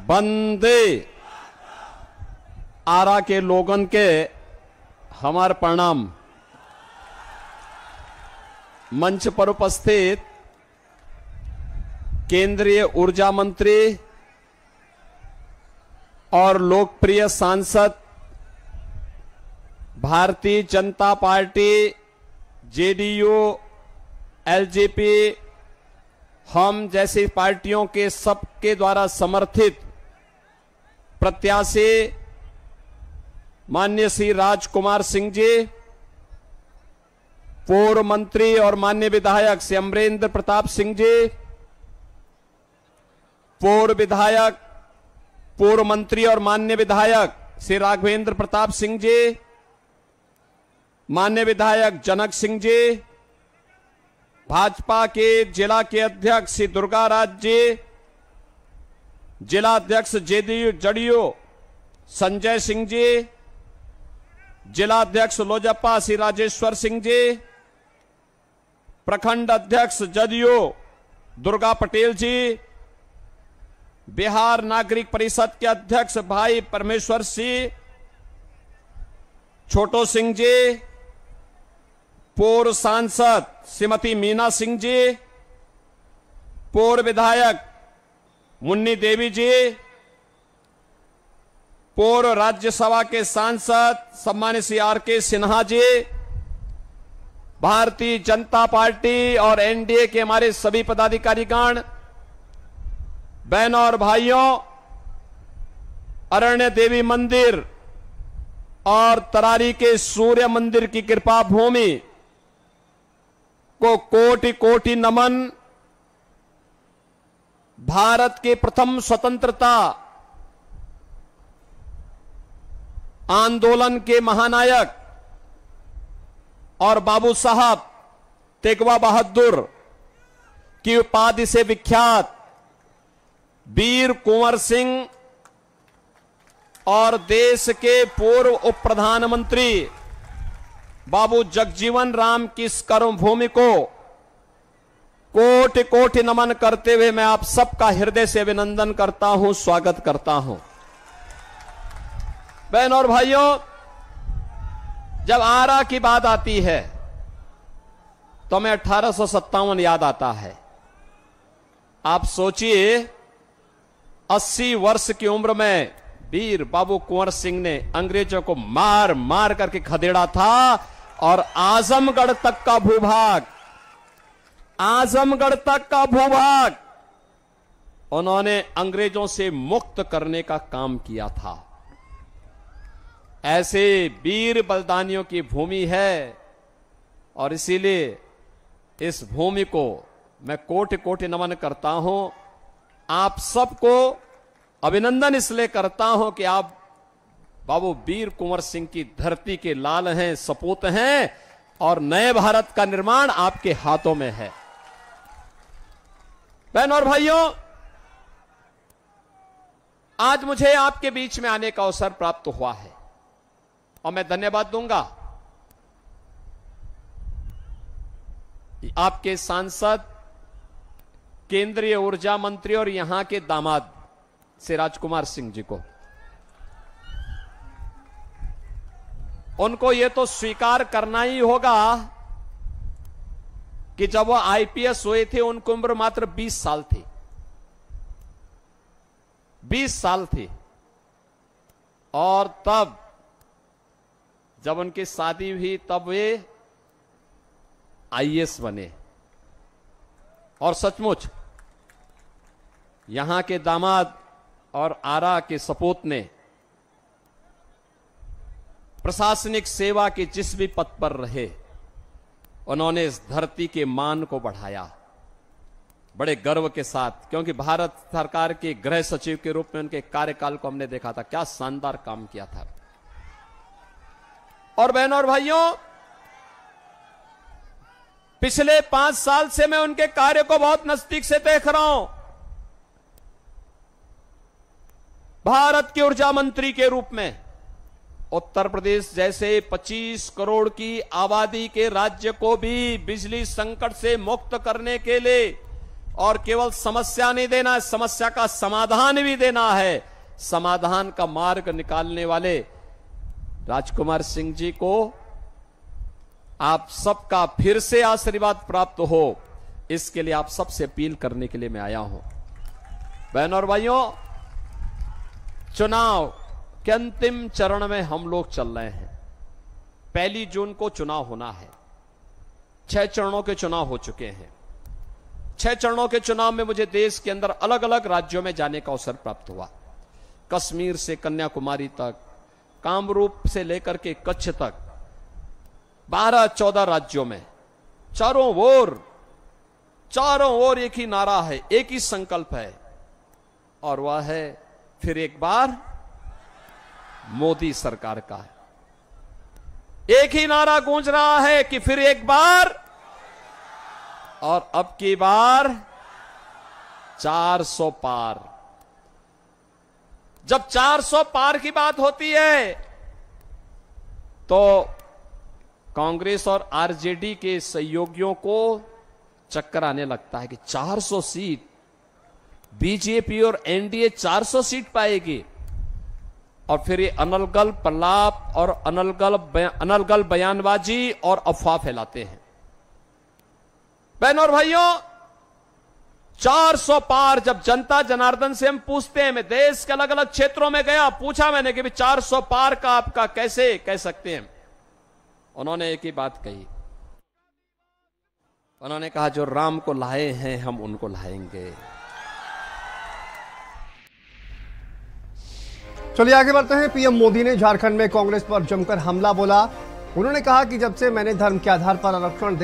वंदे आरा के लोगन के हमार प्रणाम। मंच पर उपस्थित केंद्रीय ऊर्जा मंत्री और लोकप्रिय सांसद Bharatiya Janata party, JDU, LJP, हम जैसी पार्टियों के सबके द्वारा समर्थित प्रत्याशी माननीय श्री राजकुमार सिंह जी, पूर्व मंत्री और माननीय विधायक श्री अमरेंद्र प्रताप सिंह जी, पूर्व विधायक, पूर्व मंत्री और माननीय विधायक श्री राघवेंद्र प्रताप सिंह जी, माननीय विधायक जनक सिंह जी, भाजपा के जिला के अध्यक्ष श्री दुर्गाराज जी, जिला अध्यक्ष जेडीयू संजय सिंह जी, जिला अध्यक्ष लोजप्पा श्री राजेश्वर सिंह जी, प्रखंड अध्यक्ष जदयू दुर्गा पटेल जी, बिहार नागरिक परिषद के अध्यक्ष भाई परमेश्वर सिंह, छोटो सिंह जी, पूर्व सांसद श्रीमती मीना सिंह जी, पूर्व विधायक मुन्नी देवी जी, पूर्व राज्यसभा के सांसद सम्मानित श्री आर.के. सिन्हा जी, भारतीय जनता पार्टी और एनडीए के हमारे सभी पदाधिकारीगण, बहनों और भाइयों, अरण्य देवी मंदिर और तरारी के सूर्य मंदिर की कृपा भूमि को कोटि कोटि नमन। भारत के प्रथम स्वतंत्रता आंदोलन के महानायक और बाबू साहब तेगवा बहादुर की उपाधि से विख्यात वीर कुंवर सिंह और देश के पूर्व उप प्रधानमंत्री बाबू जगजीवन राम की इस कर्मभूमि को कोटि कोटि नमन करते हुए मैं आप सबका हृदय से अभिनंदन करता हूं, स्वागत करता हूं। बहन और भाइयों, जब आरा की बात आती है तो हमें 1857 याद आता है। आप सोचिए, 80 वर्ष की उम्र में वीर बाबू कुंवर सिंह ने अंग्रेजों को मार मार करके खदेड़ा था और आजमगढ़ तक का भूभाग उन्होंने अंग्रेजों से मुक्त करने का काम किया था। ऐसे वीर बलिदानियों की भूमि है और इसीलिए इस भूमि को मैं कोटि कोटि नमन करता हूं। आप सबको अभिनंदन इसलिए करता हूं कि आप बाबू वीर कुंवर सिंह की धरती के लाल हैं, सपूत हैं और नए भारत का निर्माण आपके हाथों में है। बहनों और भाइयों, आज मुझे आपके बीच में आने का अवसर प्राप्त हुआ है और मैं धन्यवाद दूंगा आपके सांसद, केंद्रीय ऊर्जा मंत्री और यहां के दामाद श्री राजकुमार सिंह जी को। उनको यह तो स्वीकार करना ही होगा कि जब वो आईपीएस हुए थे उनकी उम्र मात्र 20 साल थी। 20 साल थी और तब जब उनकी शादी हुई तब वे आईएएस बने। और सचमुच यहां के दामाद और आरा के सपूत ने प्रशासनिक सेवा के जिस भी पद पर रहे, उन्होंने इस धरती के मान को बढ़ाया बड़े गर्व के साथ, क्योंकि भारत सरकार के गृह सचिव के रूप में उनके कार्यकाल को हमने देखा था, क्या शानदार काम किया था। और बहनों और भाइयों, पिछले 5 साल से मैं उनके कार्य को बहुत नजदीक से देख रहा हूं। भारत के ऊर्जा मंत्री के रूप में उत्तर प्रदेश जैसे 25 करोड़ की आबादी के राज्य को भी बिजली संकट से मुक्त करने के लिए और केवल समस्या नहीं देना है, समस्या का समाधान भी देना है। समाधान का मार्ग निकालने वाले राजकुमार सिंह जी को आप सबका फिर से आशीर्वाद प्राप्त हो, इसके लिए आप सबसे अपील करने के लिए मैं आया हूं। बहनों और भाइयों, चुनाव के अंतिम चरण में हम लोग चल रहे हैं। 1 जून को चुनाव होना है। 6 चरणों के चुनाव हो चुके हैं। 6 चरणों के चुनाव में मुझे देश के अंदर अलग अलग राज्यों में जाने का अवसर प्राप्त हुआ। कश्मीर से कन्याकुमारी तक, कामरूप से लेकर के कच्छ तक, 12-14 राज्यों में, चारों ओर एक ही नारा है, एक ही संकल्प है, और वह है फिर एक बार मोदी सरकार का है। एक ही नारा गूंज रहा है कि फिर एक बार, और अब की बार 400 पार। जब 400 पार की बात होती है तो कांग्रेस और आरजेडी के सहयोगियों को चक्कर आने लगता है कि 400 सीट बीजेपी और एनडीए 400 सीट पाएगी, और फिर ये अनलगल प्रलाप और अनलगल बयानबाजी और अफवाह फैलाते हैं। बहनों और भाइयों, 400 पार जब जनता जनार्दन से हम पूछते हैं, मैं देश के अलग अलग क्षेत्रों में गया, पूछा मैंने कि 400 पार का आपका कैसे कह सकते हैं। उन्होंने एक ही बात कही, उन्होंने कहा जो राम को लाए हैं हम उनको लाएंगे। चलिए आगे बढ़ते हैं। पीएम मोदी ने झारखंड में कांग्रेस पर जमकर हमला बोला। उन्होंने कहा कि जब से मैंने धर्म के आधार पर आरक्षण